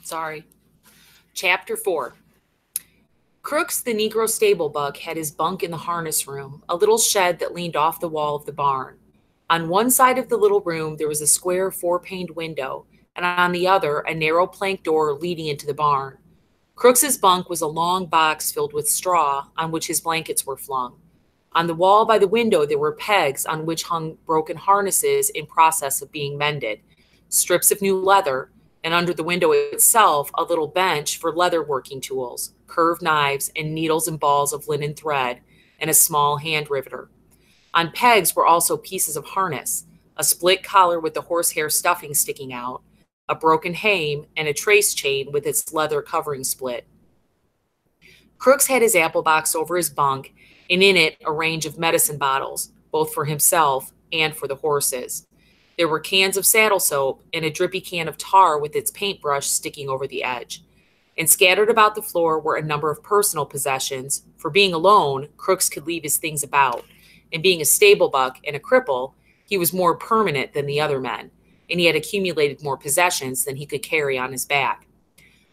Sorry. Chapter 4. Crooks, the Negro stable bug, had his bunk in the harness room, a little shed that leaned off the wall of the barn. On one side of the little room, there was a square four-paned window, and on the other, a narrow plank door leading into the barn. Crooks's bunk was a long box filled with straw on which his blankets were flung. On the wall by the window, there were pegs on which hung broken harnesses in process of being mended, strips of new leather, and under the window itself, a little bench for leather working tools, curved knives, and needles and balls of linen thread, and a small hand riveter. On pegs were also pieces of harness, a split collar with the horsehair stuffing sticking out, a broken hame, and a trace chain with its leather covering split. Crooks had his apple box over his bunk, and in it a range of medicine bottles, both for himself and for the horses. There were cans of saddle soap and a drippy can of tar with its paintbrush sticking over the edge. And scattered about the floor were a number of personal possessions, for being alone, Crooks could leave his things about, and being a stable buck and a cripple, he was more permanent than the other men, and he had accumulated more possessions than he could carry on his back.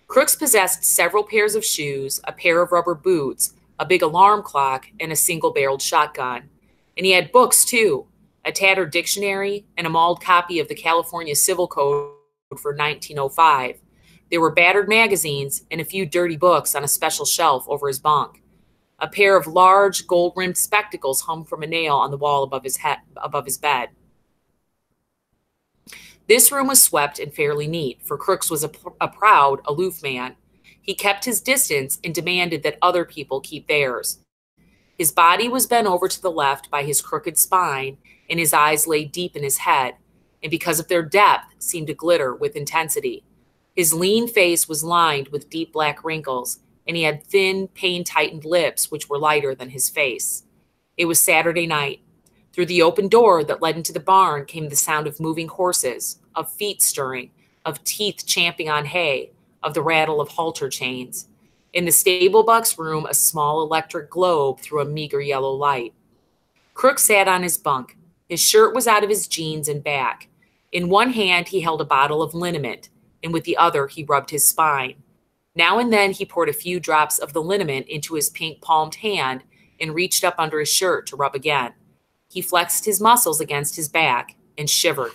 Crooks possessed several pairs of shoes, a pair of rubber boots, a big alarm clock, and a single-barreled shotgun. And he had books, too, a tattered dictionary, and a mauled copy of the California Civil Code for 1905. There were battered magazines and a few dirty books on a special shelf over his bunk. A pair of large, gold-rimmed spectacles hung from a nail on the wall above his bed. This room was swept and fairly neat, for Crooks was a proud, aloof man. He kept his distance and demanded that other people keep theirs. His body was bent over to the left by his crooked spine, and his eyes lay deep in his head, and because of their depth, seemed to glitter with intensity. His lean face was lined with deep black wrinkles, and he had thin, pain-tightened lips which were lighter than his face. It was Saturday night. Through the open door that led into the barn came the sound of moving horses, of feet stirring, of teeth champing on hay, of the rattle of halter chains. In the stable buck's room, a small electric globe threw a meager yellow light. Crooks sat on his bunk. His shirt was out of his jeans and back. In one hand, he held a bottle of liniment, and with the other, he rubbed his spine. Now and then, he poured a few drops of the liniment into his pink-palmed hand and reached up under his shirt to rub again. He flexed his muscles against his back and shivered.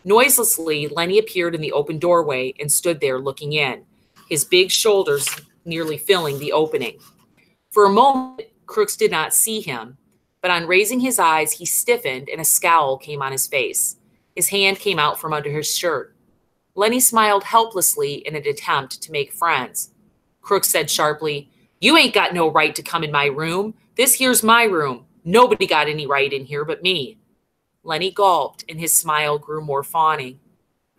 Noiselessly, Lenny appeared in the open doorway and stood there looking in, his big shoulders nearly filling the opening. For a moment, Crooks did not see him, but on raising his eyes, he stiffened and a scowl came on his face. His hand came out from under his shirt. Lenny smiled helplessly in an attempt to make friends. Crooks said sharply, "You ain't got no right to come in my room. This here's my room. Nobody got any right in here but me." Lenny gulped, and his smile grew more fawning.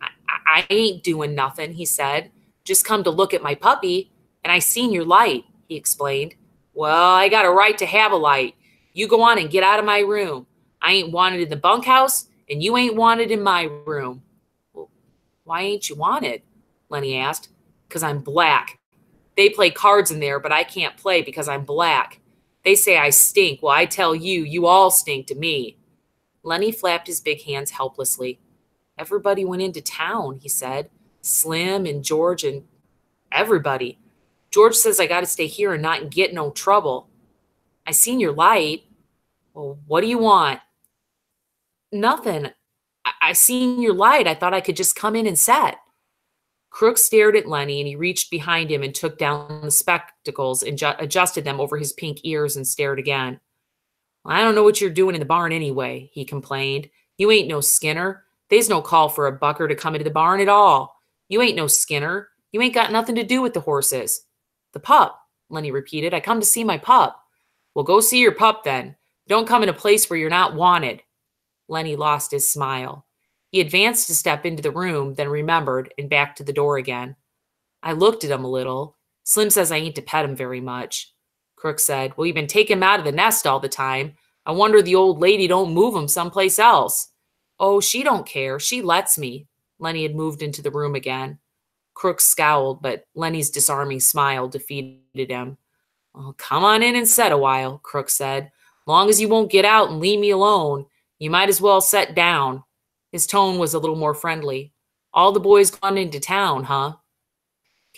I ain't doing nothing," he said. "Just come to look at my puppy, and I seen your light," he explained. "Well, I got a right to have a light. You go on and get out of my room. I ain't wanted in the bunkhouse, and you ain't wanted in my room." "Well, why ain't you wanted?" Lenny asked. "'Cause I'm black. They play cards in there, but I can't play because I'm black. They say I stink. Well, I tell you, you all stink to me." Lenny flapped his big hands helplessly. "Everybody went into town," he said. "Slim and George and everybody. George says I got to stay here and not get no trouble. I seen your light." "Well, what do you want?" "Nothing. I seen your light. I thought I could just come in and set." Crooks stared at Lenny, and he reached behind him and took down the spectacles and adjusted them over his pink ears and stared again. "I don't know what you're doing in the barn anyway," he complained. "You ain't no Skinner. They's no call for a bucker to come into the barn at all. You ain't no Skinner. You ain't got nothing to do with the horses." "The pup," Lenny repeated. "I come to see my pup." "Well, go see your pup then. Don't come in a place where you're not wanted." Lenny lost his smile. He advanced a step into the room, then remembered, and back to the door again. "I looked at him a little. Slim says I ain't to pet him very much." Crooks said, "Well, you've been taking him out of the nest all the time. I wonder the old lady don't move him someplace else." "Oh, she don't care. She lets me." Lenny had moved into the room again. Crooks scowled, but Lenny's disarming smile defeated him. "Well, come on in and set a while," Crooks said. "Long as you won't get out and leave me alone, you might as well set down." His tone was a little more friendly. "All the boys gone into town, huh?"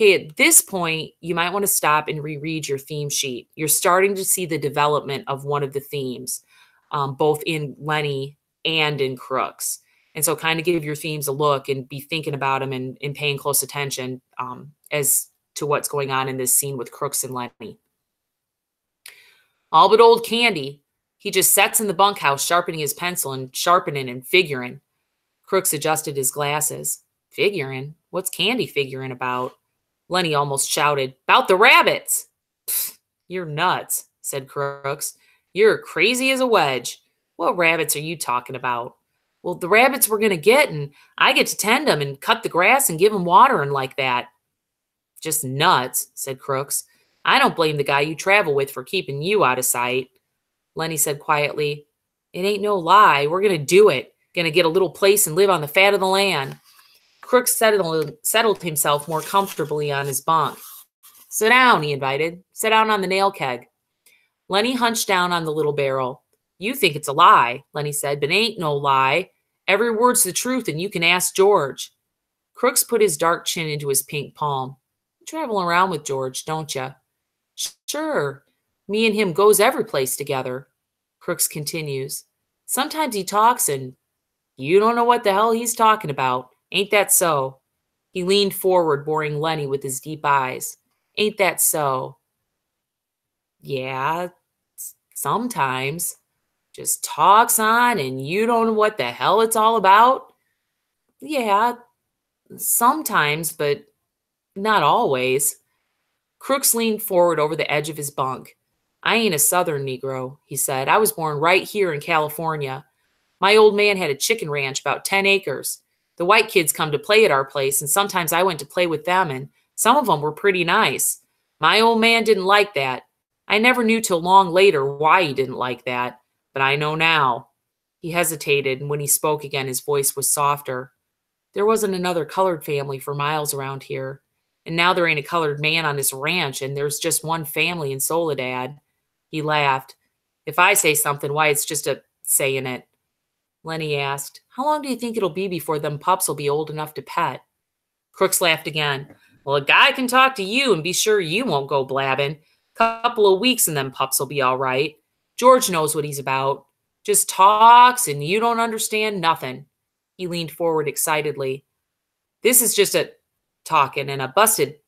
Okay, at this point, you might want to stop and reread your theme sheet. You're starting to see the development of one of the themes, both in Lenny and in Crooks. And so kind of give your themes a look and be thinking about them and paying close attention as to what's going on in this scene with Crooks and Lenny. All but old Candy. He just sits in the bunkhouse sharpening his pencil and sharpening and figuring. Crooks adjusted his glasses. Figuring? What's Candy figuring about? Lenny almost shouted, "About the rabbits!" "You're nuts," said Crooks. "You're crazy as a wedge. What rabbits are you talking about?" "Well, the rabbits we're going to get, and I get to tend them and cut the grass and give them water and like that." "Just nuts," said Crooks. "I don't blame the guy you travel with for keeping you out of sight." Lenny said quietly, "It ain't no lie. We're going to do it. Going to get a little place and live on the fat of the land." Crooks settled himself more comfortably on his bunk. "Sit down," he invited. "Sit down on the nail keg." Lenny hunched down on the little barrel. "You think it's a lie," Lenny said, "but it ain't no lie. Every word's the truth, and you can ask George." Crooks put his dark chin into his pink palm. "You travel around with George, don't you?" "Sure. Me and him goes every place together." Crooks continues. "Sometimes he talks and you don't know what the hell he's talking about. Ain't that so?" He leaned forward, boring Lenny with his deep eyes. "Ain't that so?" "Yeah, sometimes. Just talks on and you don't know what the hell it's all about?" "Yeah, sometimes, but not always." Crooks leaned forward over the edge of his bunk. "I ain't a Southern Negro," he said. "I was born right here in California. My old man had a chicken ranch about 10 acres. The white kids come to play at our place, and sometimes I went to play with them, and some of them were pretty nice. My old man didn't like that. I never knew till long later why he didn't like that, but I know now." He hesitated, and when he spoke again, his voice was softer. "There wasn't another colored family for miles around here, and now there ain't a colored man on this ranch, and there's just one family in Soledad." He laughed. "If I say something, why, it's just a saying it." Lenny asked, "How long do you think it'll be before them pups will be old enough to pet?" Crooks laughed again. "Well, a guy can talk to you and be sure you won't go blabbing. Couple of weeks and them pups will be all right. George knows what he's about. Just talks and you don't understand nothing." He leaned forward excitedly. "This is just a talking and a busted,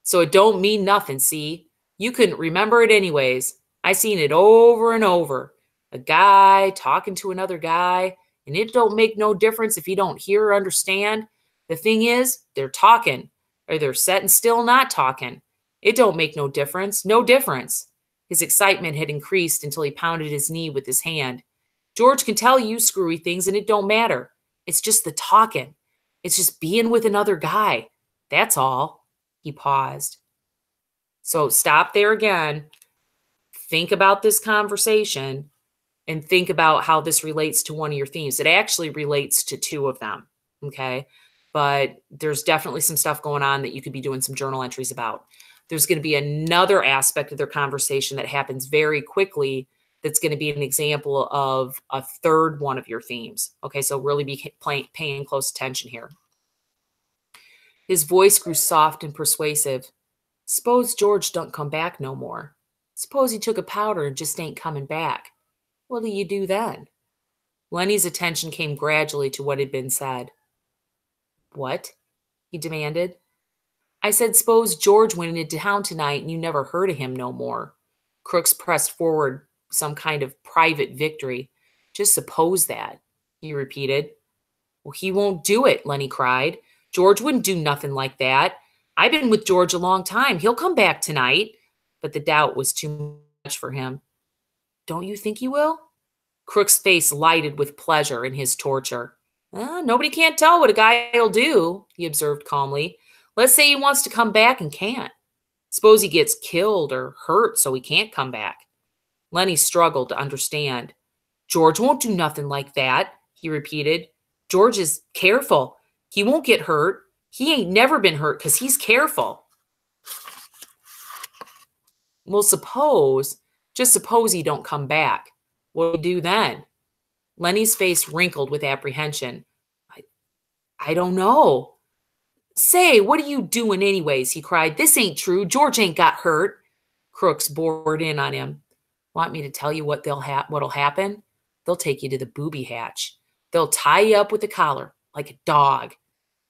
so it don't mean nothing, see? You couldn't remember it anyways. I seen it over and over. A guy talking to another guy, and it don't make no difference if you don't hear or understand. The thing is, they're talking, or they're setting still not talking. It don't make no difference, no difference." His excitement had increased until he pounded his knee with his hand. "George can tell you screwy things, and it don't matter. It's just the talking. It's just being with another guy. That's all." He paused. So stop there again. Think about this conversation and think about how this relates to one of your themes. It actually relates to two of them, okay? But there's definitely some stuff going on that you could be doing some journal entries about. There's going to be another aspect of their conversation that happens very quickly that's going to be an example of a third one of your themes, okay? So really be paying close attention here. His voice grew soft and persuasive. "Suppose George don't come back no more. Suppose he took a powder and just ain't coming back. What'll you do then?" Lenny's attention came gradually to what had been said. "What?" he demanded. "I said suppose George went into town tonight and you never heard of him no more." Crooks pressed forward some kind of private victory. "Just suppose that," he repeated. "Well, he won't do it," Lenny cried. "George wouldn't do nothing like that. I've been with George a long time. He'll come back tonight." But the doubt was too much for him. "Don't you think he will?" Crook's face lighted with pleasure in his torture. "Nobody can't tell what a guy will do," he observed calmly. "Let's say he wants to come back and can't. Suppose he gets killed or hurt so he can't come back." Lenny struggled to understand. "George won't do nothing like that," he repeated. "George is careful. He won't get hurt. He ain't never been hurt because he's careful." "Well, just suppose he don't come back. What do you do then?" Lenny's face wrinkled with apprehension. I don't know. Say, what are you doing anyways? He cried. This ain't true. George ain't got hurt. Crooks bored in on him. Want me to tell you what'll happen? They'll take you to the booby hatch. They'll tie you up with a collar, like a dog.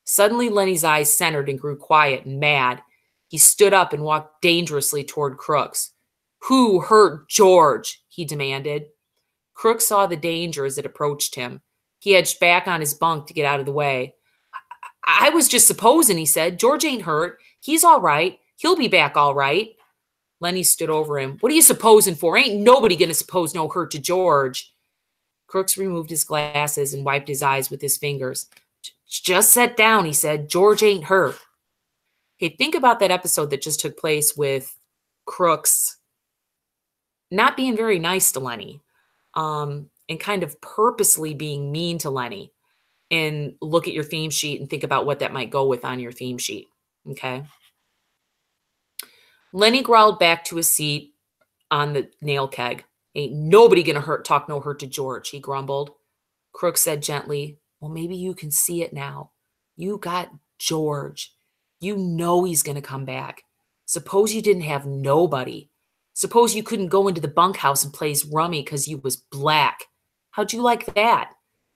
Suddenly, Lenny's eyes centered and grew quiet and mad. He stood up and walked dangerously toward Crooks. Who hurt George? He demanded. Crooks saw the danger as it approached him. He edged back on his bunk to get out of the way. I was just supposing, he said. George ain't hurt. He's all right. He'll be back all right. Lenny stood over him. What are you supposing for? Ain't nobody gonna suppose no hurt to George. Crooks removed his glasses and wiped his eyes with his fingers. Just sit down, he said. George ain't hurt. Hey, think about that episode that just took place with Crooks not being very nice to Lenny, and kind of purposely being mean to Lenny. And look at your theme sheet and think about what that might go with on your theme sheet. Okay. Lenny growled back to his seat on the nail keg. Ain't nobody gonna talk no hurt to George, he grumbled. Crooks said gently, well, maybe you can see it now. You got George. You know he's gonna come back. Suppose you didn't have nobody. Suppose you couldn't go into the bunkhouse and play rummy because you was black. How'd you like that?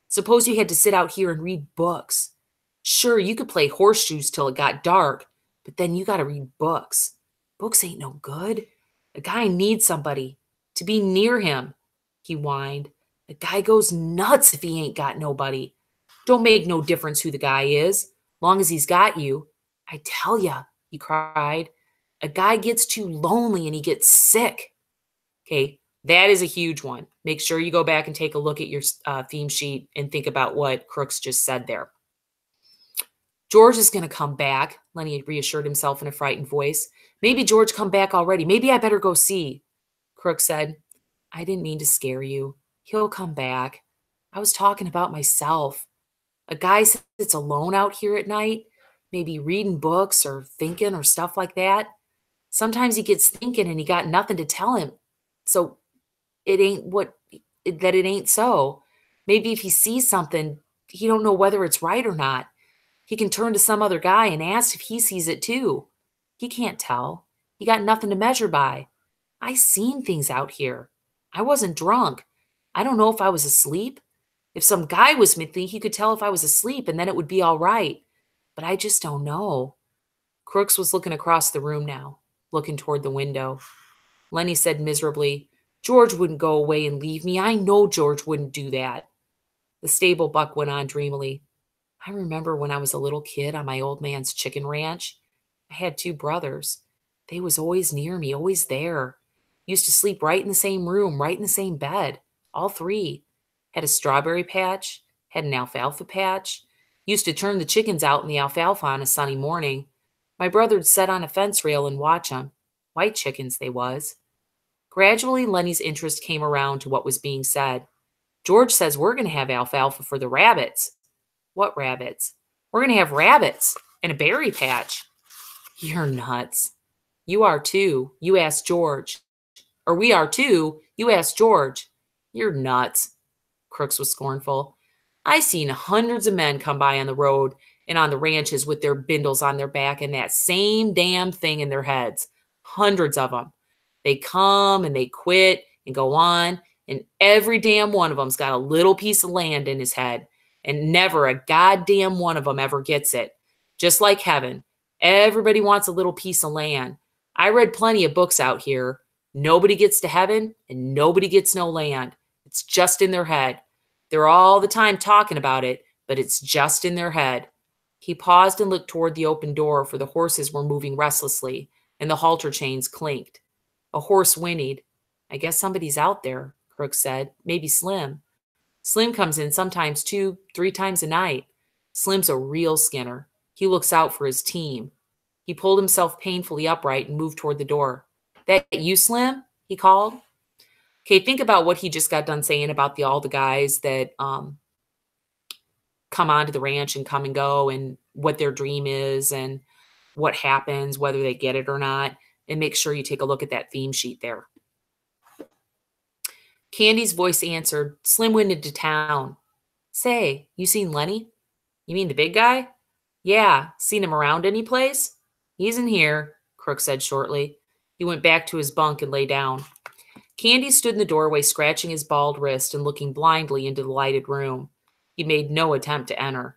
Suppose you had to sit out here and read books. Sure, you could play horseshoes till it got dark, but then you got to read books. Books ain't no good. A guy needs somebody to be near him, he whined. A guy goes nuts if he ain't got nobody. Don't make no difference who the guy is, long as he's got you. I tell ya, he cried. A guy gets too lonely and he gets sick. Okay, that is a huge one. Make sure you go back and take a look at your theme sheet and think about what Crooks just said there. George is going to come back, Lenny reassured himself in a frightened voice. Maybe George come back already. Maybe I better go see. Crooks said, I didn't mean to scare you. He'll come back. I was talking about myself. A guy sits alone out here at night, maybe reading books or thinking or stuff like that. Sometimes he gets thinking and he got nothing to tell him. So it ain't so. Maybe if he sees something, he don't know whether it's right or not. He can turn to some other guy and ask if he sees it too. He can't tell. He got nothing to measure by. I seen things out here. I wasn't drunk. I don't know if I was asleep. If some guy was with me, he could tell if I was asleep and then it would be all right. But I just don't know. Crooks was looking across the room now, looking toward the window. Lenny said miserably, George wouldn't go away and leave me. I know George wouldn't do that. The stable buck went on dreamily. I remember when I was a little kid on my old man's chicken ranch. I had 2 brothers. They was always near me, always there. Used to sleep right in the same room, right in the same bed. All 3. Had a strawberry patch, had an alfalfa patch. Used to turn the chickens out in the alfalfa on a sunny morning. My brother'd sit on a fence rail and watch 'em. White chickens they was. Gradually, Lenny's interest came around to what was being said. George says we're going to have alfalfa for the rabbits. What rabbits? We're going to have rabbits and a berry patch. You're nuts. You are too. You asked George. Or we are too. You asked George. You're nuts. Crooks was scornful. I seen hundreds of men come by on the road and on the ranches with their bindles on their back and that same damn thing in their heads. Hundreds of them. They come and they quit and go on, and every damn one of them's got a little piece of land in his head, and never a goddamn one of them ever gets it. Just like heaven. Everybody wants a little piece of land. I read plenty of books out here. Nobody gets to heaven, and nobody gets no land. It's just in their head. They're all the time talking about it, but it's just in their head. He paused and looked toward the open door, for the horses were moving restlessly, and the halter chains clinked. A horse whinnied. I guess somebody's out there, Crooks said. Maybe Slim. Slim comes in sometimes 2, 3 times a night. Slim's a real skinner. He looks out for his team. He pulled himself painfully upright and moved toward the door. That you, Slim? He called. Okay, think about what he just got done saying about all the guys that come onto the ranch and come and go and what their dream is and what happens, whether they get it or not. And make sure you take a look at that theme sheet there. Candy's voice answered, Slim went into town. Say, you seen Lenny? You mean the big guy? Yeah, seen him around any place? He's in here, Crook said shortly. He went back to his bunk and lay down. Candy stood in the doorway, scratching his bald wrist and looking blindly into the lighted room. He made no attempt to enter.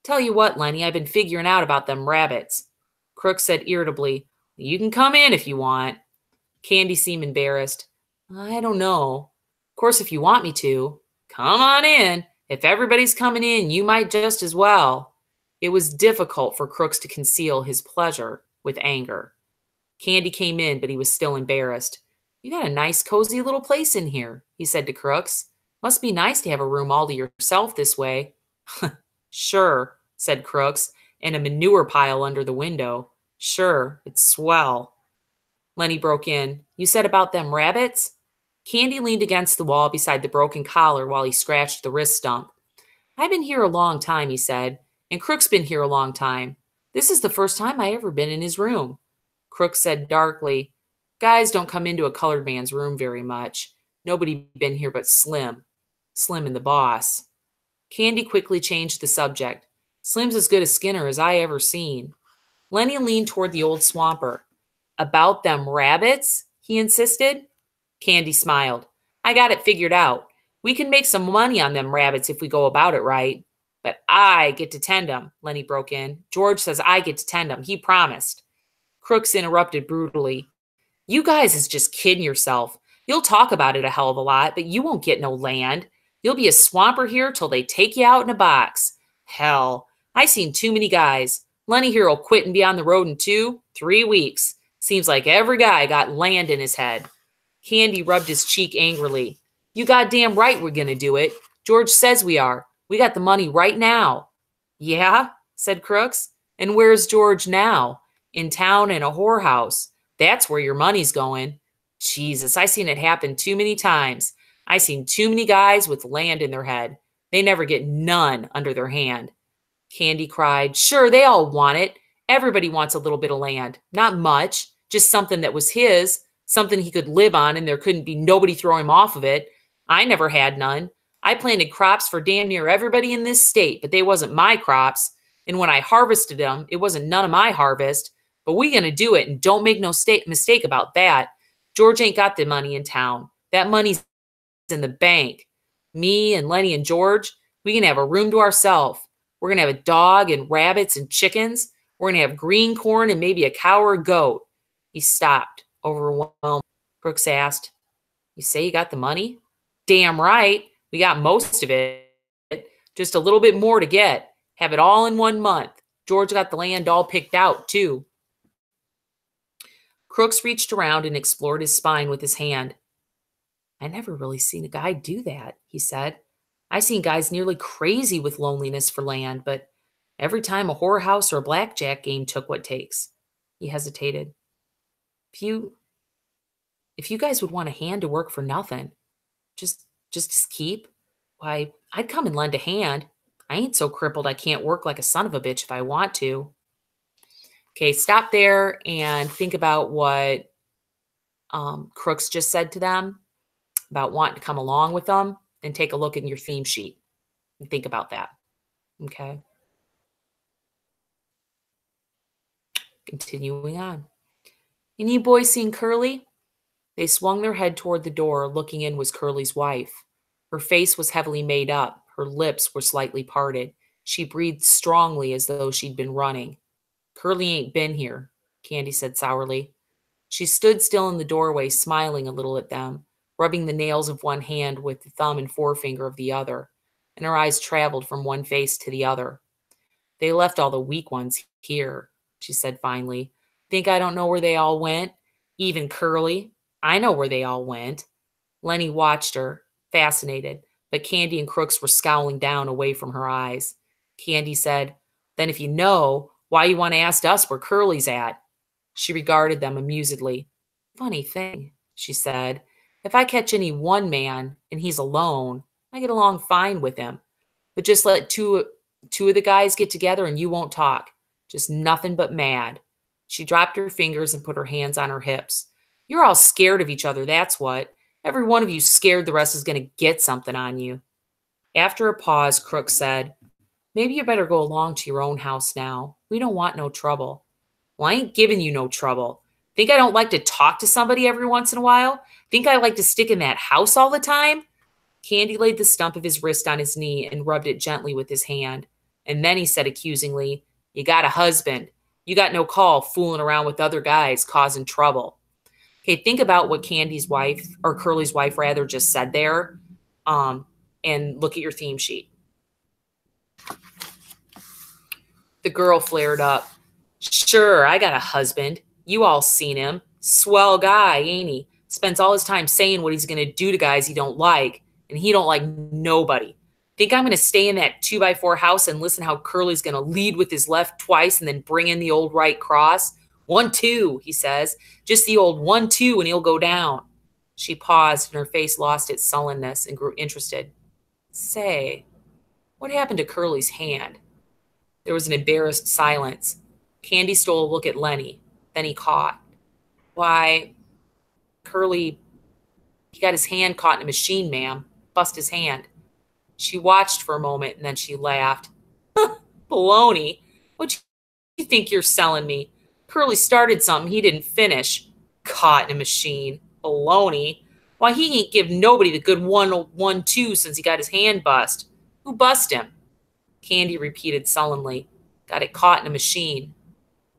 Tell you what, Lenny, I've been figuring out about them rabbits. Crook said irritably, You can come in if you want. Candy seemed embarrassed. I don't know. Of course, if you want me to. Come on in. If everybody's coming in, you might just as well. It was difficult for Crooks to conceal his pleasure with anger. Candy came in, but he was still embarrassed. You got a nice, cozy little place in here, he said to Crooks. Must be nice to have a room all to yourself this way. Sure, said Crooks, and a manure pile under the window. Sure, it's swell. Lenny broke in. You said about them rabbits? Candy leaned against the wall beside the broken collar while he scratched the wrist stump. I've been here a long time, he said, and Crook's been here a long time. This is the first time I ever been in his room. Crook said darkly, Guys don't come into a colored man's room very much. Nobody been here but Slim. Slim and the boss. Candy quickly changed the subject. Slim's as good a Skinner as I ever seen. Lenny leaned toward the old swamper. About them rabbits? He insisted. Candy smiled. I got it figured out. We can make some money on them rabbits if we go about it right. But I get to tend 'em, Lenny broke in. George says I get to tend 'em. He promised. Crooks interrupted brutally. You guys is just kidding yourself. You'll talk about it a hell of a lot, but you won't get no land. You'll be a swamper here till they take you out in a box. Hell, I seen too many guys. Lenny here'll quit and be on the road in 2-3 weeks. Seems like every guy got land in his head. Candy rubbed his cheek angrily. You goddamn right we're gonna do it. George says we are. We got the money right now. Yeah, said Crooks. And where's George now? In town in a whorehouse. That's where your money's going. Jesus, I seen it happen too many times. I seen too many guys with land in their head. They never get none under their hand. Candy cried, Sure, they all want it. Everybody wants a little bit of land. Not much. Just something that was his. Something he could live on and there couldn't be nobody throw him off of it. I never had none. I planted crops for damn near everybody in this state, but they wasn't my crops. And when I harvested them, it wasn't none of my harvest. But we gonna do it, and don't make no mistake about that. George ain't got the money in town. That money's in the bank. Me and Lenny and George, we can have a room to ourselves. We're gonna have a dog and rabbits and chickens. We're gonna have green corn and maybe a cow or a goat. He stopped, overwhelmed. Crooks asked, You say you got the money? Damn right. We got most of it. Just a little bit more to get. Have it all in 1 month. George got the land all picked out, too. Crooks reached around and explored his spine with his hand. I never really seen a guy do that, he said. I seen guys nearly crazy with loneliness for land, but every time a whorehouse or a blackjack game took what takes. He hesitated. If you guys would want a hand to work for nothing, just as keep, why, I'd come and lend a hand. I ain't so crippled I can't work like a son of a bitch if I want to. Okay, stop there and think about what Crooks just said to them about wanting to come along with them, and take a look in your theme sheet and think about that. Okay. Continuing on. And you boys seen Curly? They swung their head toward the door. Looking in was Curly's wife. Her face was heavily made up. Her lips were slightly parted. She breathed strongly as though she'd been running. Curly ain't been here, Candy said sourly. She stood still in the doorway, smiling a little at them, rubbing the nails of one hand with the thumb and forefinger of the other, and her eyes traveled from one face to the other. They left all the weak ones here, she said finally. Think I don't know where they all went? Even Curly? I know where they all went. Lenny watched her, fascinated, but Candy and Crooks were scowling down away from her eyes. Candy said, Then if you know, why you want to ask us where Curly's at? She regarded them amusedly. Funny thing, she said. If I catch any one man and he's alone, I get along fine with him. But just let two of the guys get together and you won't talk. Just nothing but mad. She dropped her fingers and put her hands on her hips. You're all scared of each other, that's what. Every one of you scared the rest is going to get something on you. After a pause, Crooks said, Maybe you better go along to your own house now. We don't want no trouble. Well, I ain't giving you no trouble. Think I don't like to talk to somebody every once in a while? Think I like to stick in that house all the time? Candy laid the stump of his wrist on his knee and rubbed it gently with his hand. And then he said accusingly, "You got a husband. You got no call fooling around with other guys causing trouble." Okay, think about what Candy's wife, or Curly's wife rather, just said there, and look at your theme sheet. The girl flared up. "Sure, I got a husband. You all seen him. Swell guy, ain't he? Spends all his time saying what he's going to do to guys he don't like, and he don't like nobody. Think I'm going to stay in that 2x4 house and listen how Curly's going to lead with his left twice and then bring in the old right cross? 1-2, he says. Just the old 1-2 and he'll go down." She paused and her face lost its sullenness and grew interested. "Say, what happened to Curly's hand?" There was an embarrassed silence. Candy stole a look at Lenny. Then he caught. "Why, Curly, he got his hand caught in a machine, ma'am. Bust his hand." She watched for a moment and then she laughed. "Baloney. What you think you're selling me? Curly started something he didn't finish. Caught in a machine. Baloney. Why, he ain't give nobody the good 1-2 since he got his hand bust. Who bust him?" Candy repeated sullenly. "Got it caught in a machine."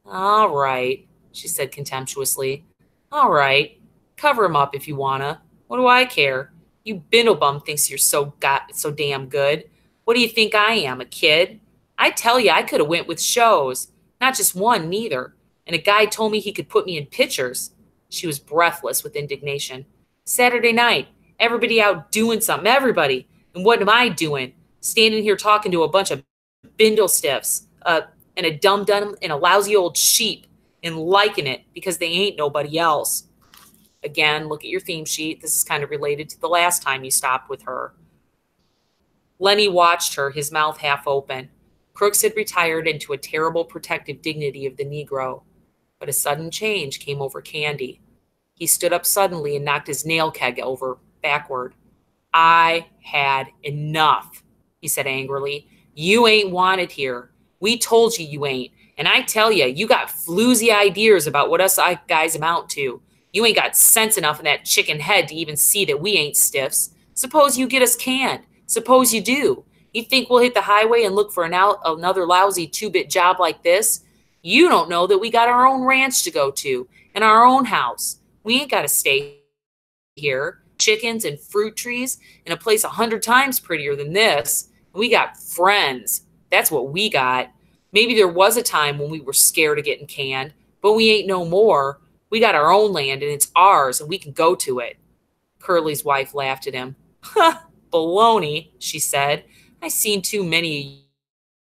"All right," she said contemptuously. "All right. Cover him up if you wanna. What do I care? You bindlebum thinks you're so damn good. What do you think I am, a kid? I tell you, I could have went with shows. Not just one, neither. And a guy told me he could put me in pictures." She was breathless with indignation. "Saturday night, everybody out doing something, everybody. And what am I doing? Standing here talking to a bunch of bindle stiffs, and a dum-dum and a lousy old sheep, and liking it because they ain't nobody else." Again, look at your theme sheet. This is kind of related to the last time you stopped with her. Lenny watched her, his mouth half open. Crooks had retired into a terrible protective dignity of the Negro. But a sudden change came over Candy. He stood up suddenly and knocked his nail keg over backward. "I had enough," he said angrily. "You ain't wanted here. We told you you ain't. And I tell you, you got floozy ideas about what us guys amount to. You ain't got sense enough in that chicken head to even see that we ain't stiffs. Suppose you get us canned. Suppose you do. You think we'll hit the highway and look for another lousy 2-bit job like this? You don't know that we got our own ranch to go to and our own house. We ain't got to stay here. Chickens and fruit trees in a place 100 times prettier than this. We got friends. That's what we got. Maybe there was a time when we were scared of getting canned, but we ain't no more. We got our own land, and it's ours, and we can go to it." Curly's wife laughed at him. "Ha, baloney," she said. "I seen too many of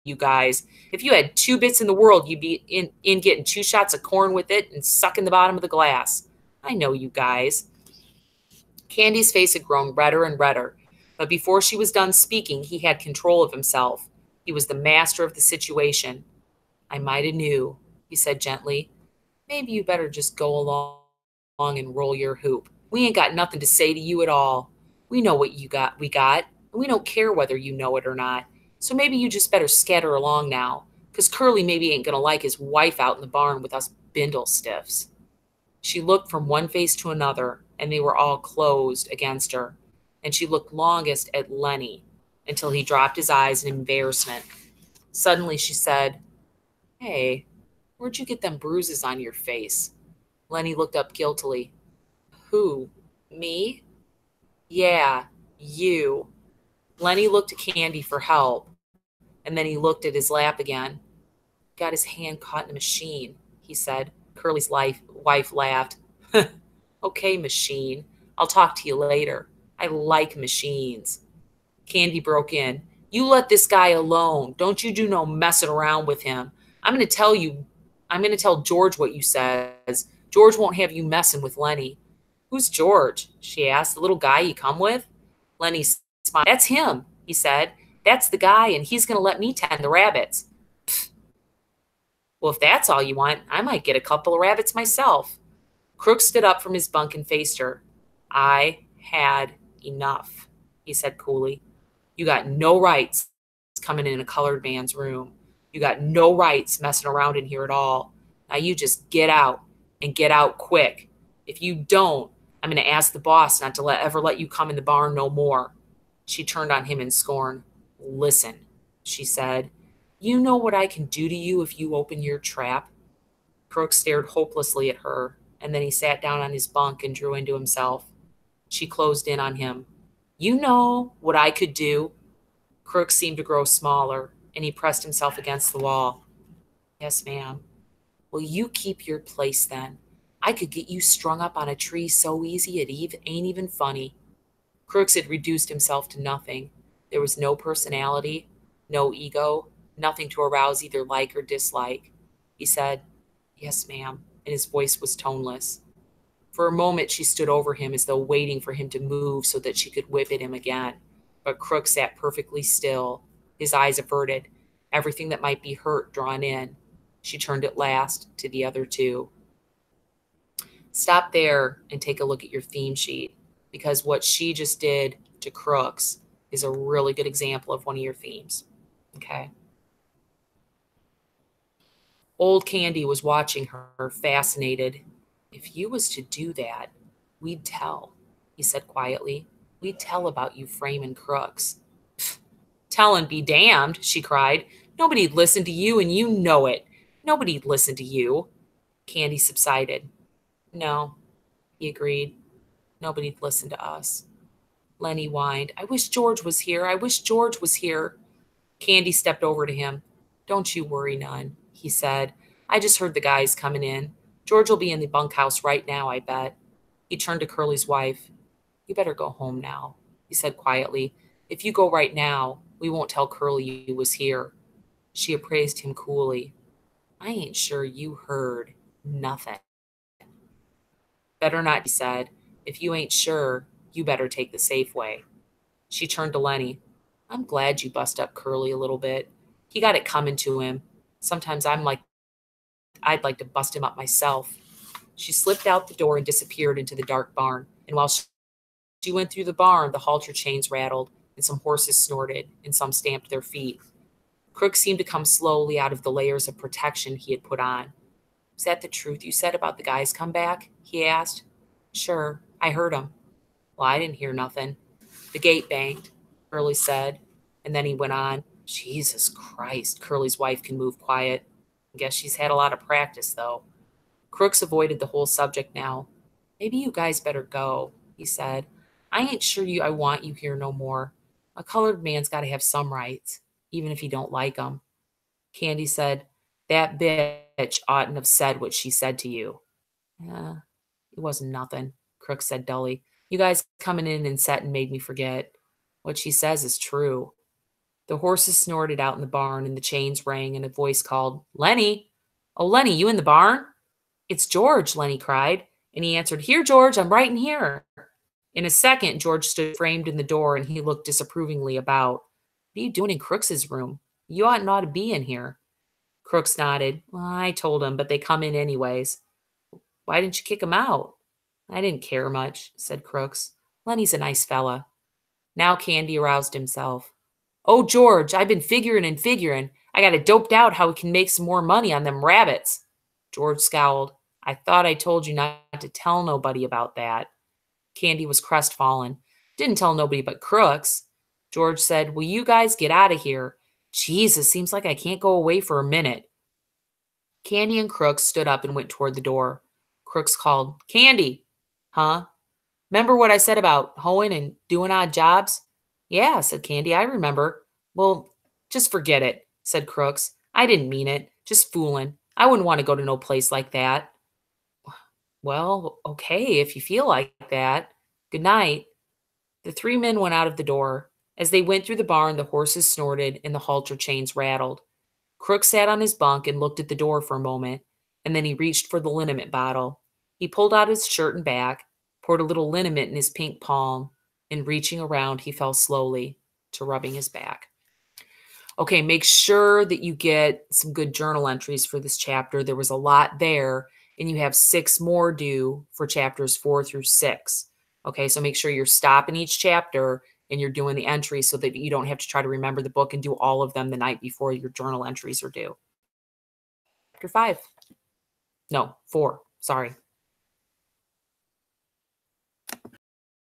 you guys. If you had 2 bits in the world, you'd be in getting 2 shots of corn with it and sucking the bottom of the glass. I know you guys." Candy's face had grown redder and redder, but before she was done speaking, he had control of himself. He was the master of the situation. "I might have knew," he said gently. "Maybe you better just go along and roll your hoop. We ain't got nothing to say to you at all. We know what we got, and we don't care whether you know it or not. So maybe you just better scatter along now, because Curly maybe ain't going to like his wife out in the barn with us bindle stiffs." She looked from one face to another, and they were all closed against her, and she looked longest at Lenny until he dropped his eyes in embarrassment. Suddenly she said, "Hey, where'd you get them bruises on your face?" Lenny looked up guiltily. "Who? Me?" "Yeah, you." Lenny looked to Candy for help, and then he looked at his lap again. "Got his hand caught in a machine," he said. Curly's wife laughed. "Okay, machine. I'll talk to you later. I like machines." Candy broke in. "You let this guy alone. Don't you do no messing around with him. I'm going to tell George what you says. George won't have you messing with Lenny." "Who's George?" she asked. "The little guy you come with?" Lenny smiled. "That's him," he said. "That's the guy, and he's going to let me tend the rabbits." "Pfft. Well, if that's all you want, I might get a couple of rabbits myself." Crooks stood up from his bunk and faced her. "I had enough," he said coolly. "You got no rights coming in a colored man's room. You got no rights messing around in here at all. Now you just get out and get out quick. If you don't, I'm going to ask the boss not to ever let you come in the barn no more." She turned on him in scorn. "Listen," she said, "you know what I can do to you if you open your trap?" Crooks stared hopelessly at her, and then he sat down on his bunk and drew into himself. She closed in on him. "You know what I could do?" Crooks seemed to grow smaller, and he pressed himself against the wall. "Yes, ma'am." "Well, you keep your place then. I could get you strung up on a tree so easy it ain't even funny." Crooks had reduced himself to nothing. There was no personality, no ego, nothing to arouse either like or dislike. He said, "Yes, ma'am," and his voice was toneless. For a moment, she stood over him as though waiting for him to move so that she could whip at him again. But Crooks sat perfectly still, his eyes averted, everything that might be hurt drawn in. She turned at last to the other two. "Stop there and take a look at your theme sheet, because what she just did to Crooks is a really good example of one of your themes." Okay. Old Candy was watching her, fascinated. "If you was to do that, we'd tell," he said quietly. "We'd tell about you framing Crooks." "Pfft, tell and be damned," she cried. "Nobody'd listen to you, and you know it. Nobody'd listen to you." Candy subsided. "No," he agreed. "Nobody'd listen to us." Lenny whined, "I wish George was here. I wish George was here." Candy stepped over to him. "Don't you worry none," he said. "I just heard the guys coming in. George will be in the bunkhouse right now, I bet." He turned to Curly's wife. "You better go home now," he said quietly. "If you go right now, we won't tell Curly you was here." She appraised him coolly. "I ain't sure you heard nothing." "Better not," he said. "If you ain't sure, you better take the safe way." She turned to Lenny. "I'm glad you bust up Curly a little bit. He got it coming to him. Sometimes I'd like to bust him up myself." She slipped out the door and disappeared into the dark barn. And while she went through the barn, the halter chains rattled, and some horses snorted, and some stamped their feet. Crooks seemed to come slowly out of the layers of protection he had put on. "Was that the truth you said about the guys come back?" he asked. "Sure, I heard 'em." "Well, I didn't hear nothing." "The gate banged," Curly said, and then he went on. "Jesus Christ, Curly's wife can move quiet. Guess she's had a lot of practice, though." Crooks avoided the whole subject now. "Maybe you guys better go," he said. "I ain't sure I want you here no more. A colored man's got to have some rights, even if he don't like 'em." Candy said, "That bitch oughtn't have said what she said to you." It wasn't nothing," Crooks said dully. "You guys coming in and setting made me forget. What she says is true." The horses snorted out in the barn, and the chains rang, and a voice called, "Lenny! Oh, Lenny, you in the barn?" "It's George," Lenny cried, and he answered, "Here, George, I'm right in here." In a second, George stood framed in the door, and he looked disapprovingly about. "What are you doing in Crooks's room? You ought not to be in here." Crooks nodded. "Well, I told him, but they come in anyways." "Why didn't you kick him out?" "I didn't care much," said Crooks. "Lenny's a nice fella." Now Candy aroused himself. "Oh, George, I've been figuring and figuring. I got it doped out how we can make some more money on them rabbits." George scowled. "I thought I told you not to tell nobody about that." Candy was crestfallen. "Didn't tell nobody but Crooks." George said, "Will you guys get out of here? Jesus, seems like I can't go away for a minute." Candy and Crooks stood up and went toward the door. Crooks called, "Candy." "Huh? 'Member what I said about hoeing and doing odd jobs?" "Yeah," said Candy, "I remember." "Well, just forget it," said Crooks. "I didn't mean it. Just fooling. I wouldn't want to go to no place like that." "Well, okay, if you feel like that. Good night." The three men went out of the door. As they went through the barn, the horses snorted and the halter chains rattled. Crooks sat on his bunk and looked at the door for a moment, and then he reached for the liniment bottle. He pulled out his shirt and back, poured a little liniment in his pink palm, and reaching around, he fell slowly to rubbing his back. Okay, make sure that you get some good journal entries for this chapter. There was a lot there, and you have 6 more due for chapters 4 through 6. Okay, so make sure you're stopping each chapter and you're doing the entries so that you don't have to try to remember the book and do all of them the night before your journal entries are due. Chapter 5. No, 4. Sorry.